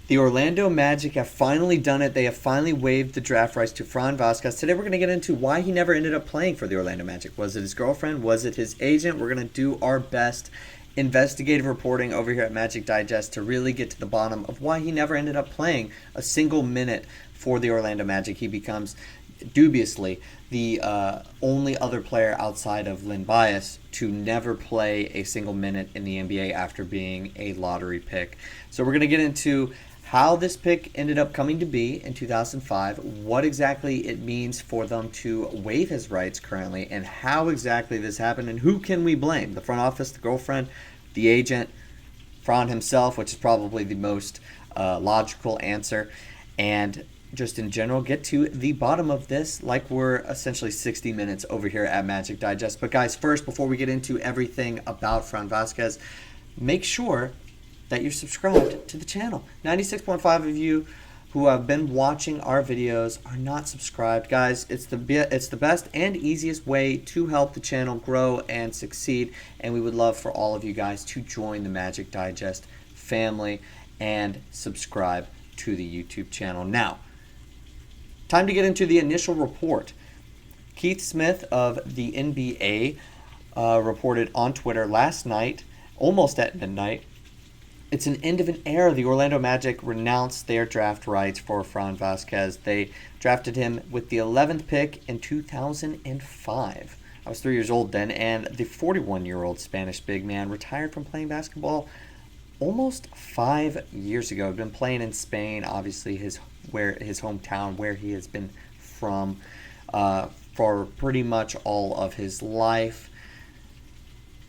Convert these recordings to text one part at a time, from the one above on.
The Orlando Magic have finally done it. They have finally waived the draft rights to Fran Vazquez. Today we're going to get into why he never ended up playing for the Orlando Magic. Was it his girlfriend? Was it his agent? We're going to do our best investigative reporting over here at Magic Digest to really get to the bottom of why he never ended up playing a single minute for the Orlando Magic. He becomes dubiously the only other player outside of Lynn Bias to never play a single minute in the NBA after being a lottery pick. So we're going to get into how this pick ended up coming to be in 2005, what exactly it means for them to waive his rights currently, and how exactly this happened, and who can we blame? The front office, the girlfriend, the agent, Fran himself, which is probably the most logical answer, and just in general get to the bottom of this like we're essentially 60 minutes over here at Magic Digest. But guys, first, before we get into everything about Fran Vazquez, make sure that you're subscribed to the channel. 96.5 of you who have been watching our videos are not subscribed. Guys, it's the best and easiest way to help the channel grow and succeed, and we would love for all of you guys to join the Magic Digest family and subscribe to the YouTube channel. Now, time to get into the initial report. Keith Smith of the NBA reported on Twitter last night, almost at midnight, it's an end of an era. The Orlando Magic renounced their draft rights for Fran Vazquez. They drafted him with the 11th pick in 2005. I was 3 years old then, and the 41-year-old Spanish big man retired from playing basketball almost 5 years ago. He'd been playing in Spain, obviously his hometown, where he has been from for pretty much all of his life.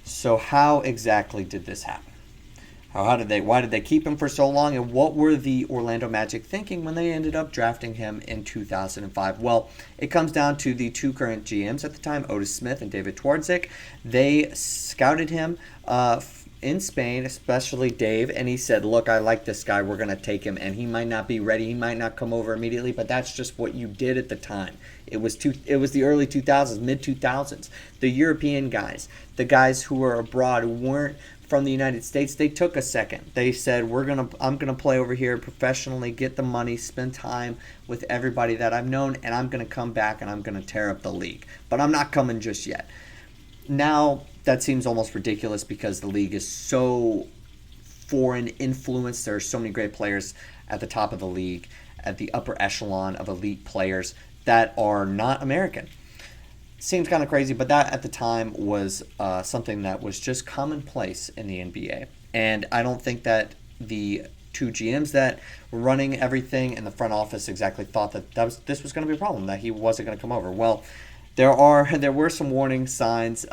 So how exactly did this happen? Why did they keep him for so long, and what were the Orlando Magic thinking when they ended up drafting him in 2005? Well, it comes down to the two current GMs at the time, Otis Smith and David Twardzik. They scouted him in Spain, especially Dave, and he said, look, I like this guy, we're going to take him, and he might not be ready, he might not come over immediately, but that's just what you did at the time. It was the early 2000s, mid-2000s. The European guys, the guys who were abroad, who weren't from the United States, they took a second. They said, I'm gonna play over here professionally, get the money, spend time with everybody that I've known, and I'm gonna come back and I'm gonna tear up the league. But I'm not coming just yet. Now that seems almost ridiculous because the league is so foreign influenced. There are so many great players at the top of the league, at the upper echelon of elite players that are not American. Seems kind of crazy, but that at the time was something that was just commonplace in the NBA. And I don't think that the two GMs that were running everything in the front office exactly thought that this was going to be a problem, that he wasn't going to come over. Well, there were some warning signs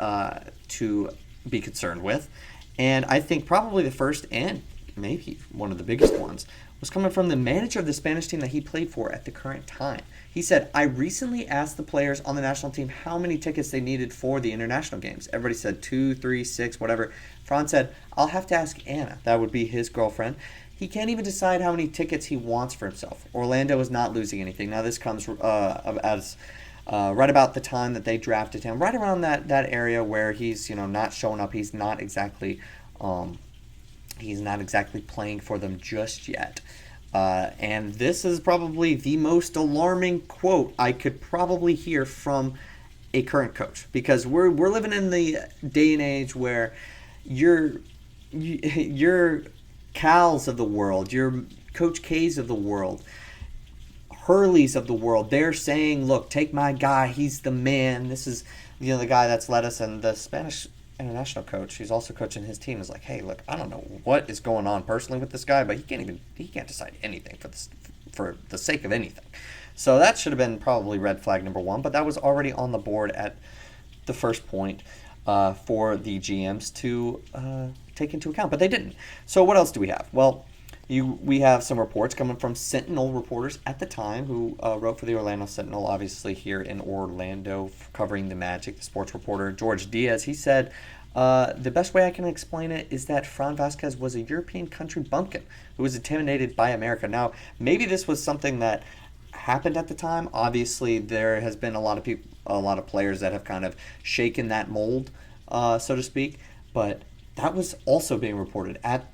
to be concerned with, and I think probably the first and maybe one of the biggest ones was coming from the manager of the Spanish team that he played for at the current time. He said, I recently asked the players on the national team how many tickets they needed for the international games. Everybody said 2, 3, 6, whatever. Franz said, I'll have to ask Anna. That would be his girlfriend. He can't even decide how many tickets he wants for himself. Orlando is not losing anything. Now this comes as right about the time that they drafted him, right around that area where he's not showing up. He's not exactly playing for them just yet. And this is probably the most alarming quote I could probably hear from a current coach, because we're living in the day and age where your Cals of the world, your Coach K's of the world, Hurley's of the world, they're saying, look, take my guy, he's the man. This is the guy that's led us. And the Spanish international coach, he's also coaching his team, is like, hey, look, I don't know what is going on personally with this guy, but he can't decide anything for the sake of anything. So that should have been probably red flag number one, but that was already on the board at the first point for the GMs to take into account, but they didn't. So what else do we have? Well, we have some reports coming from Sentinel reporters at the time who wrote for the Orlando Sentinel, obviously here in Orlando, covering the Magic. The sports reporter George Diaz, he said, the best way I can explain it is that Fran Vazquez was a European country bumpkin who was intimidated by America. Now, maybe this was something that happened at the time. Obviously, there has been a lot of players that have kind of shaken that mold, so to speak. But that was also being reported at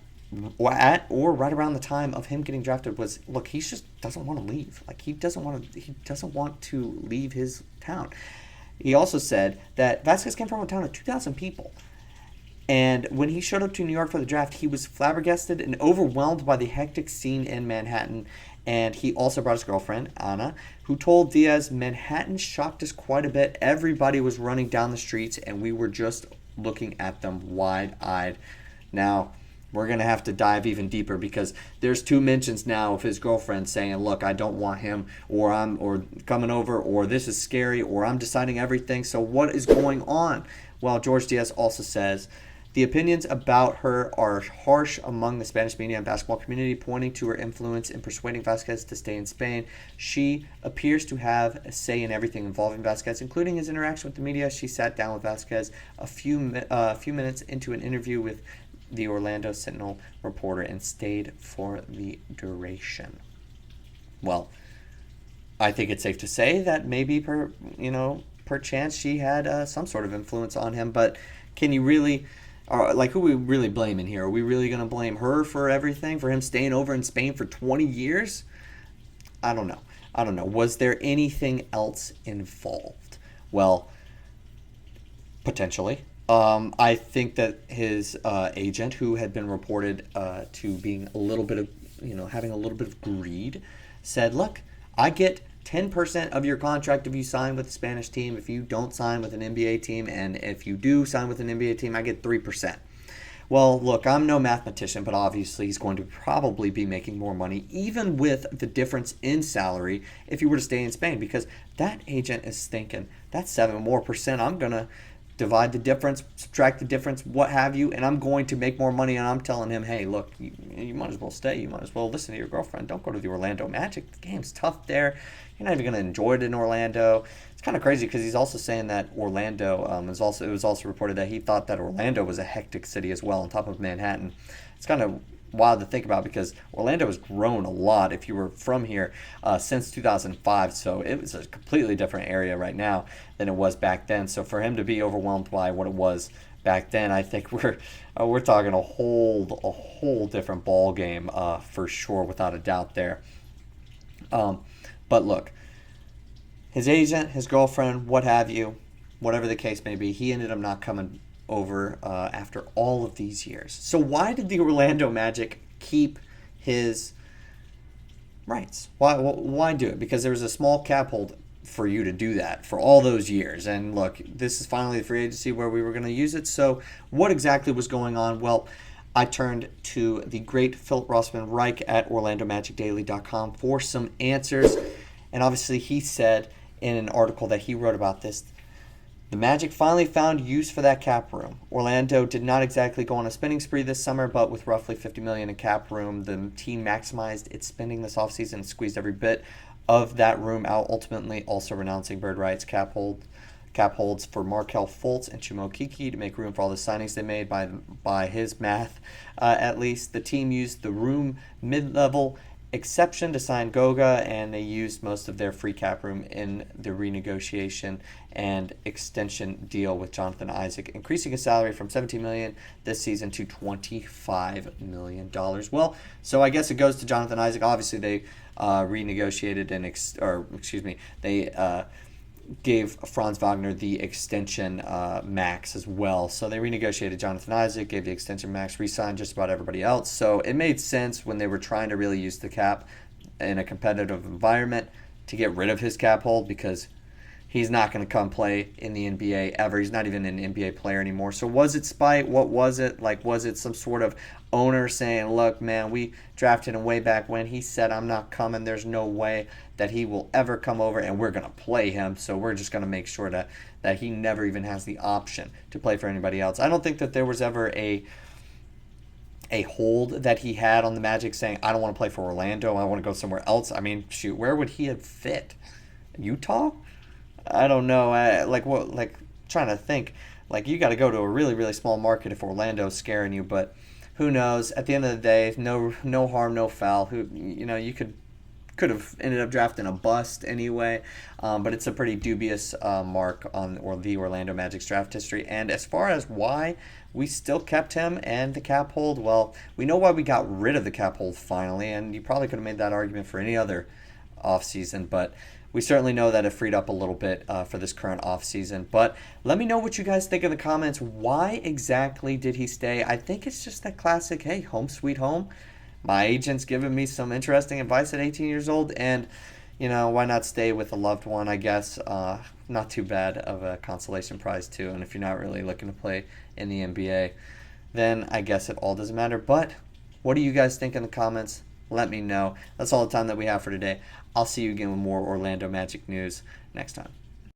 or right around the time of him getting drafted was, look, he just doesn't want to leave. Like, he doesn't want to leave his town. He also said that Vazquez came from a town of 2,000 people. And when he showed up to New York for the draft, he was flabbergasted and overwhelmed by the hectic scene in Manhattan. And he also brought his girlfriend, Anna, who told Diaz, Manhattan shocked us quite a bit. Everybody was running down the streets, and we were just looking at them wide-eyed. Now, we're going to have to dive even deeper because there's 2 mentions now of his girlfriend saying, look, I don't want him, or coming over, or this is scary, or I'm deciding everything. So what is going on? Well, George Diaz also says, the opinions about her are harsh among the Spanish media and basketball community, pointing to her influence in persuading Vazquez to stay in Spain. She appears to have a say in everything involving Vazquez, including his interaction with the media. She sat down with Vazquez a few minutes into an interview with the Orlando Sentinel reporter and stayed for the duration. Well, I think it's safe to say that maybe perchance she had some sort of influence on him, but can you really... who are we really blaming here? Are we really going to blame her for everything, for him staying over in Spain for 20 years? I don't know. Was there anything else involved? Well, potentially. I think that his agent, who had been reported to being a little bit of, having a little bit of greed, said, look, I get 10% of your contract if you sign with the Spanish team, if you don't sign with an NBA team, and if you do sign with an NBA team, I get 3%. Well, look, I'm no mathematician, but obviously he's going to probably be making more money, even with the difference in salary, if you were to stay in Spain, because that agent is thinking, that's 7% more, I'm going to divide the difference, subtract the difference, what have you, and I'm going to make more money, and I'm telling him, hey, look, you might as well stay. You might as well listen to your girlfriend. Don't go to the Orlando Magic. The game's tough there. You're not even going to enjoy it in Orlando. It's kind of crazy because he's also saying that Orlando it was also reported that he thought that Orlando was a hectic city as well on top of Manhattan. It's kind of wild to think about because Orlando has grown a lot if you were from here since 2005. So it was a completely different area right now than it was back then. So for him to be overwhelmed by what it was back then, I think we're talking a whole different ball game for sure, without a doubt there. But look, his agent, his girlfriend, what have you, whatever the case may be, he ended up not coming over after all of these years. So why did the Orlando Magic keep his rights? Why do it? Because there was a small cap hold for you to do that for all those years. And look, this is finally the free agency where we were going to use it. So what exactly was going on? Well, I turned to the great Phil Rossman Reich at OrlandoMagicDaily.com for some answers. And obviously he said in an article that he wrote about this, the Magic finally found use for that cap room. Orlando did not exactly go on a spending spree this summer, but with roughly $50 million in cap room, the team maximized its spending this offseason and squeezed every bit of that room out, ultimately also renouncing bird rights cap holds for Markelle Fultz and Chimo Kiki to make room for all the signings they made by his math. At least the team used the room mid-level exception to sign Goga, and they used most of their free cap room in the renegotiation and extension deal with Jonathan Isaac, increasing his salary from $17 million this season to $25 million. Well, so I guess it goes to Jonathan Isaac. Obviously, they renegotiated they gave Franz Wagner the extension max as well. So they renegotiated Jonathan Isaac, gave the extension max, re-signed just about everybody else. So it made sense when they were trying to really use the cap in a competitive environment to get rid of his cap hold, because he's not going to come play in the NBA ever. He's not even an NBA player anymore. So was it spite? What was it? Like, was it some sort of owner saying, look, man, we drafted him way back when. He said, I'm not coming. There's no way that he will ever come over, and we're going to play him. So we're just going to make sure that he never even has the option to play for anybody else. I don't think that there was ever a hold that he had on the Magic saying, I don't want to play for Orlando. I want to go somewhere else. I mean, shoot, where would he have fit? Utah? I don't know. Trying to think. Like, you got to go to a really, really small market if Orlando's scaring you, but who knows? At the end of the day, no harm, no foul. You could could have ended up drafting a bust anyway. But it's a pretty dubious mark on the Orlando Magic's draft history. And as far as why we still kept him and the cap hold, well, we know why we got rid of the cap hold finally, and you probably could have made that argument for any other offseason, but we certainly know that it freed up a little bit for this current offseason. But let me know what you guys think in the comments. Why exactly did he stay? I think it's just that classic, hey, home sweet home. My agent's giving me some interesting advice at 18 years old, and, why not stay with a loved one, I guess. Not too bad of a consolation prize, too. And if you're not really looking to play in the NBA, then I guess it all doesn't matter. But what do you guys think in the comments? Let me know. That's all the time that we have for today. I'll see you again with more Orlando Magic news next time.